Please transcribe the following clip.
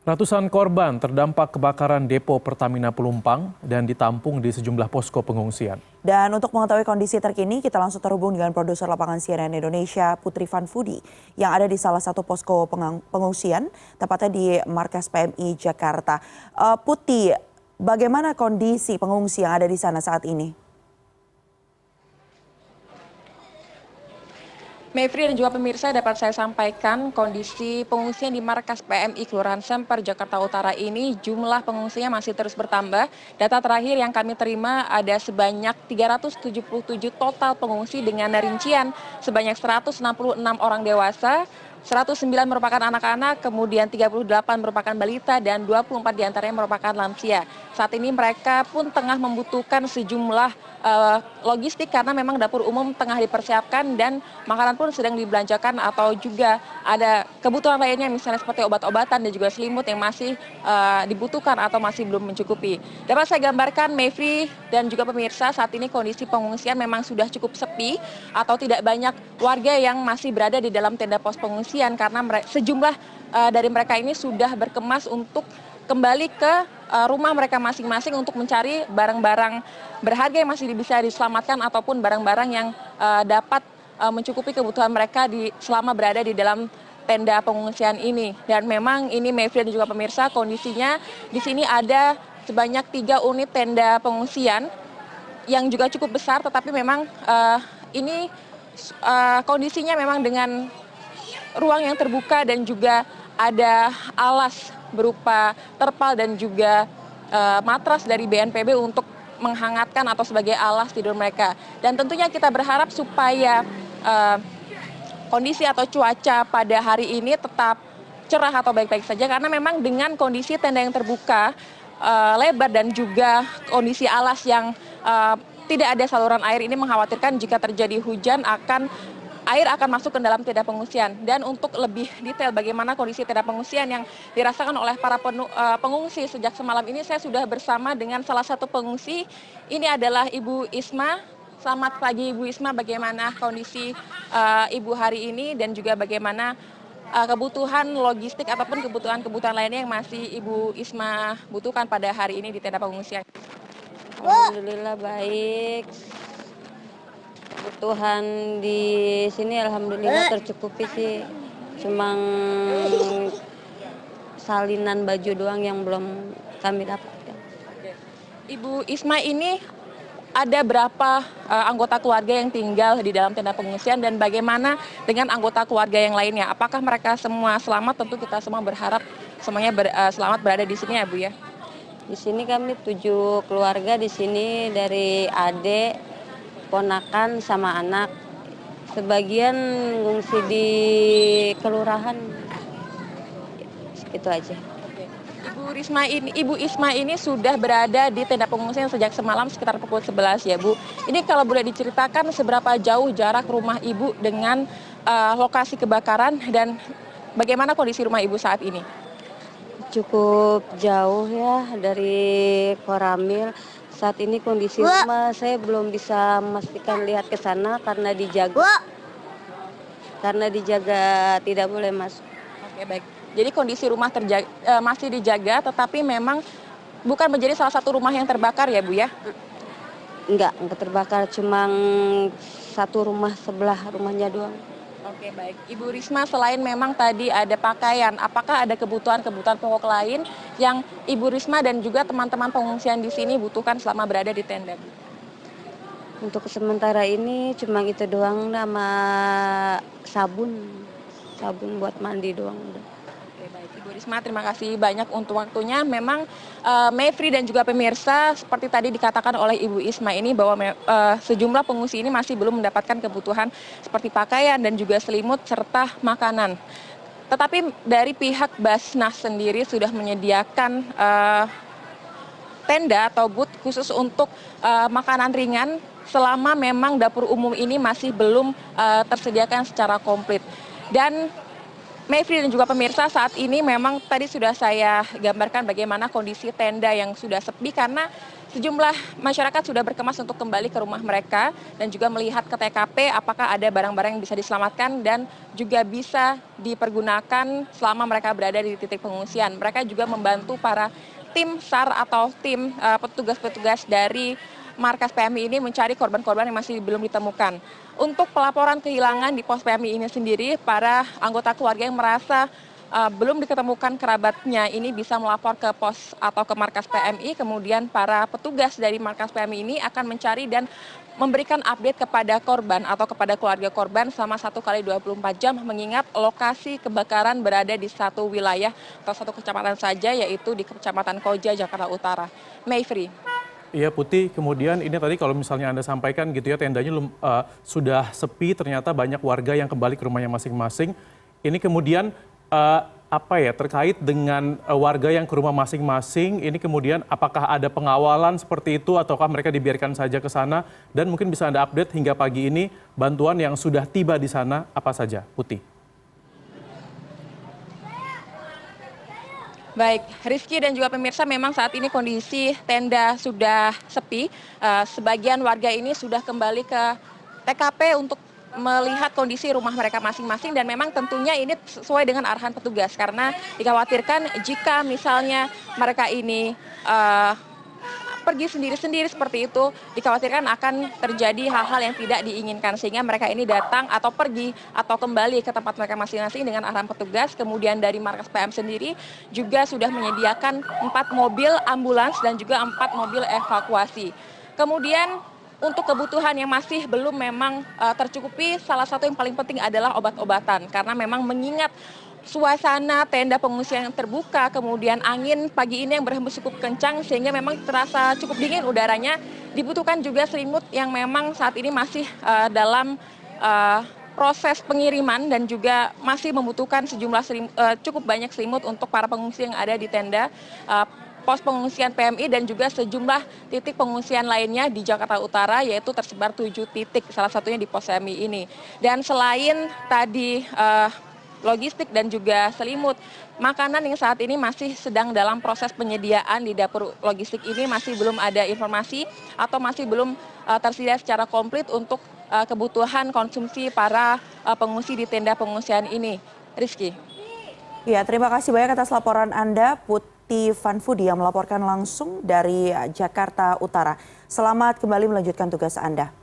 Ratusan korban terdampak kebakaran depo Pertamina Pelumpang dan ditampung di sejumlah posko pengungsian. Dan untuk mengetahui kondisi terkini, kita langsung terhubung dengan produser lapangan CNN Indonesia, Putri Vanfudi, yang ada di salah satu posko pengungsian, tepatnya di Markas PMI Jakarta. Putri, bagaimana kondisi pengungsi yang ada di sana saat ini? Mevri dan juga pemirsa, dapat saya sampaikan kondisi pengungsian di Markas PMI Kelurahan Semper, Jakarta Utara ini jumlah pengungsinya masih terus bertambah. Data terakhir yang kami terima ada sebanyak 377 total pengungsi dengan rincian sebanyak 166 orang dewasa, 109 merupakan anak-anak, kemudian 38 merupakan balita, dan 24 diantaranya merupakan lansia. Saat ini mereka pun tengah membutuhkan sejumlah logistik karena memang dapur umum tengah dipersiapkan dan makanan pun sedang dibelanjakan, atau juga ada kebutuhan lainnya misalnya seperti obat-obatan dan juga selimut yang masih dibutuhkan atau masih belum mencukupi. Dapat saya gambarkan, Mevri dan juga pemirsa, saat ini kondisi pengungsian memang sudah cukup sepi atau tidak banyak warga yang masih berada di dalam tenda pos pengungsian karena sejumlah dari mereka ini sudah berkemas untuk kembali ke rumah mereka masing-masing untuk mencari barang-barang berharga yang masih bisa diselamatkan ataupun barang-barang yang dapat mencukupi kebutuhan mereka selama berada di dalam tenda pengungsian ini. Dan memang ini, Mevri dan juga pemirsa, kondisinya di sini ada sebanyak 3 unit tenda pengungsian yang juga cukup besar, tetapi memang ini kondisinya memang dengan ruang yang terbuka dan juga ada alas berupa terpal dan juga matras dari BNPB untuk menghangatkan atau sebagai alas tidur mereka. Dan tentunya kita berharap supaya kondisi atau cuaca pada hari ini tetap cerah atau baik-baik saja, karena memang dengan kondisi tenda yang terbuka lebar dan juga kondisi alas yang tidak ada saluran air ini mengkhawatirkan jika terjadi hujan air akan masuk ke dalam tenda pengungsian. Dan untuk lebih detail bagaimana kondisi tenda pengungsian yang dirasakan oleh para pengungsi sejak semalam ini, saya sudah bersama dengan salah satu pengungsi. Ini adalah Ibu Isma. Selamat pagi Ibu Isma, bagaimana kondisi Ibu hari ini dan juga bagaimana kebutuhan logistik ataupun kebutuhan lainnya yang masih Ibu Isma butuhkan pada hari ini di tenda pengungsian? Alhamdulillah baik. Kebutuhan di sini alhamdulillah tercukupi sih. Cuma salinan baju doang yang belum kami dapatkan. Ibu Isma, ini ada berapa anggota keluarga yang tinggal di dalam tenda pengungsian dan bagaimana dengan anggota keluarga yang lainnya? Apakah mereka semua selamat? Tentu kita semua berharap semuanya selamat berada di sini ya Bu ya. Di sini kami 7 keluarga di sini, dari adik, ponakan sama anak. Sebagian ngungsi di kelurahan. Itu aja. Ibu Isma ini sudah berada di tenda pengungsian sejak semalam sekitar pukul 11 ya Bu. Ini kalau boleh diceritakan seberapa jauh jarak rumah Ibu dengan lokasi kebakaran dan bagaimana kondisi rumah Ibu saat ini? Cukup jauh ya dari Koramil. Saat ini kondisi rumah saya belum bisa memastikan lihat ke sana karena dijaga. Karena dijaga tidak boleh masuk. Oke, baik. Jadi kondisi rumah masih dijaga, tetapi memang bukan menjadi salah satu rumah yang terbakar ya Bu ya? Enggak terbakar, cuma satu rumah sebelah rumahnya doang. Oke, baik. Ibu Risma, selain memang tadi ada pakaian, apakah ada kebutuhan-kebutuhan pokok lain yang Ibu Risma dan juga teman-teman pengungsian di sini butuhkan selama berada di tenda? Untuk sementara ini cuma itu doang, sama sabun buat mandi doang. Oke, baik. Ibu Risma, terima kasih banyak untuk waktunya. Memang Mevri dan juga pemirsa, seperti tadi dikatakan oleh Ibu Isma ini bahwa sejumlah pengungsi ini masih belum mendapatkan kebutuhan seperti pakaian dan juga selimut serta makanan. Tetapi dari pihak Basnas sendiri sudah menyediakan tenda atau booth khusus untuk makanan ringan selama memang dapur umum ini masih belum tersediakan secara komplit. Dan Mayfrey dan juga pemirsa, saat ini memang tadi sudah saya gambarkan bagaimana kondisi tenda yang sudah sepi karena sejumlah masyarakat sudah berkemas untuk kembali ke rumah mereka dan juga melihat ke TKP apakah ada barang-barang yang bisa diselamatkan dan juga bisa dipergunakan selama mereka berada di titik pengungsian. Mereka juga membantu para tim SAR atau tim petugas-petugas dari markas PMI ini mencari korban-korban yang masih belum ditemukan. Untuk pelaporan kehilangan di pos PMI ini sendiri, para anggota keluarga yang merasa belum diketemukan kerabatnya ini bisa melapor ke pos atau ke markas PMI, kemudian para petugas dari markas PMI ini akan mencari dan memberikan update kepada korban atau kepada keluarga korban selama 1 kali 24 jam, mengingat lokasi kebakaran berada di satu wilayah atau satu kecamatan saja, yaitu di Kecamatan Koja, Jakarta Utara. Mayfrey. Iya Putih, kemudian ini tadi kalau misalnya Anda sampaikan gitu ya, tendanya sudah sepi, ternyata banyak warga yang kembali ke rumahnya masing-masing. Ini kemudian terkait dengan warga yang ke rumah masing-masing, ini kemudian apakah ada pengawalan seperti itu ataukah mereka dibiarkan saja ke sana? Dan mungkin bisa Anda update hingga pagi ini bantuan yang sudah tiba di sana apa saja, Putih? Baik, Rizky dan juga pemirsa, memang saat ini kondisi tenda sudah sepi. Sebagian warga ini sudah kembali ke TKP untuk melihat kondisi rumah mereka masing-masing dan memang tentunya ini sesuai dengan arahan petugas karena dikhawatirkan jika misalnya mereka ini pergi sendiri-sendiri seperti itu, dikhawatirkan akan terjadi hal-hal yang tidak diinginkan sehingga mereka ini datang atau pergi atau kembali ke tempat mereka masing-masing dengan arahan petugas. Kemudian dari markas PM sendiri juga sudah menyediakan 4 mobil ambulans dan juga 4 mobil evakuasi. Kemudian untuk kebutuhan yang masih belum memang tercukupi, salah satu yang paling penting adalah obat-obatan karena memang mengingat suasana tenda pengungsian yang terbuka, kemudian angin pagi ini yang berhembus cukup kencang sehingga memang terasa cukup dingin udaranya. Dibutuhkan juga selimut yang memang saat ini masih dalam proses pengiriman dan juga masih membutuhkan cukup banyak selimut untuk para pengungsi yang ada di tenda pos pengungsian PMI dan juga sejumlah titik pengungsian lainnya di Jakarta Utara, yaitu tersebar 7 titik, salah satunya di pos PMI ini. Dan selain tadi logistik dan juga selimut, makanan yang saat ini masih sedang dalam proses penyediaan di dapur logistik ini masih belum ada informasi atau masih belum tersedia secara komplit untuk kebutuhan konsumsi para pengungsi di tenda pengungsian ini. Rizky. Ya, terima kasih banyak atas laporan Anda, Putrifan Fudi yang melaporkan langsung dari Jakarta Utara. Selamat kembali melanjutkan tugas Anda.